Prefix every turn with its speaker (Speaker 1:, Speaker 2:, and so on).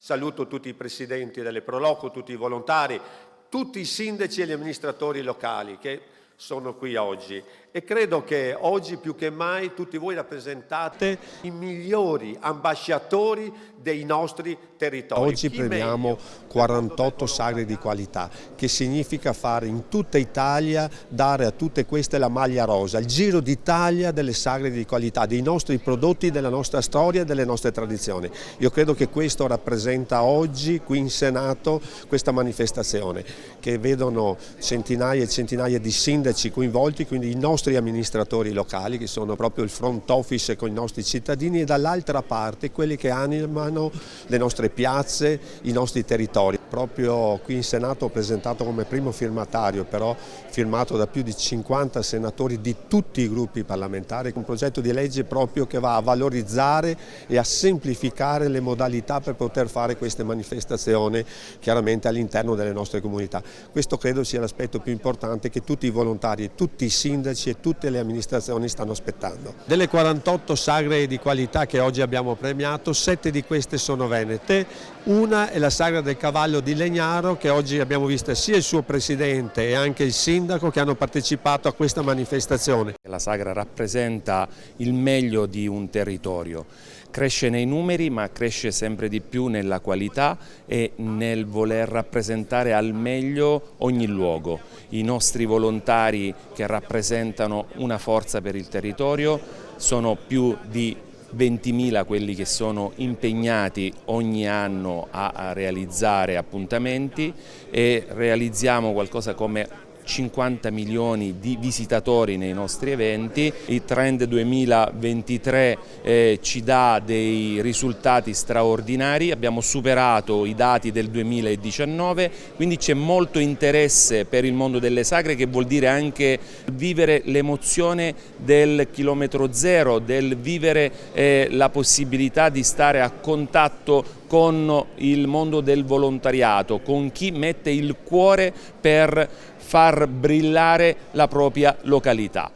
Speaker 1: Saluto tutti i presidenti delle Pro Loco, tutti i volontari, tutti i sindaci e gli amministratori locali che sono qui oggi e credo che oggi più che mai tutti voi rappresentate i migliori ambasciatori dei nostri territori.
Speaker 2: Oggi premiamo 48 sagre di qualità, che significa fare in tutta Italia, dare a tutte queste la maglia rosa, il giro d'Italia delle sagre di qualità, dei nostri prodotti, della nostra storia e delle nostre tradizioni. Io credo che questo rappresenta oggi qui in Senato questa manifestazione, che vedono centinaia e centinaia di sindaci coinvolti, quindi i nostri amministratori locali che sono proprio il front office con i nostri cittadini e dall'altra parte quelli che animano le nostre piazze, i nostri territori. Proprio qui in Senato ho presentato come primo firmatario, però firmato da più di 50 senatori di tutti i gruppi parlamentari, un progetto di legge proprio che va a valorizzare e a semplificare le modalità per poter fare queste manifestazioni chiaramente all'interno delle nostre comunità. Questo credo sia l'aspetto più importante che tutti i volontari, tutti i sindaci e tutte le amministrazioni stanno aspettando. Delle 48 sagre di qualità che oggi abbiamo premiato, 7 di queste sono venete, una è la sagra del cavallo di Legnaro che oggi abbiamo visto sia il suo presidente e anche il sindaco che hanno partecipato a questa manifestazione.
Speaker 3: La sagra rappresenta il meglio di un territorio, cresce nei numeri ma cresce sempre di più nella qualità e nel voler rappresentare al meglio ogni luogo. I nostri volontari che rappresentano una forza per il territorio sono più di 20.000 quelli che sono impegnati ogni anno a realizzare appuntamenti e realizziamo qualcosa come 50 milioni di visitatori nei nostri eventi. Il trend 2023 ci dà dei risultati straordinari, abbiamo superato i dati del 2019, quindi c'è molto interesse per il mondo delle sagre, che vuol dire anche vivere l'emozione del chilometro zero, del vivere la possibilità di stare a contatto con il mondo del volontariato, con chi mette il cuore per far brillare la propria località.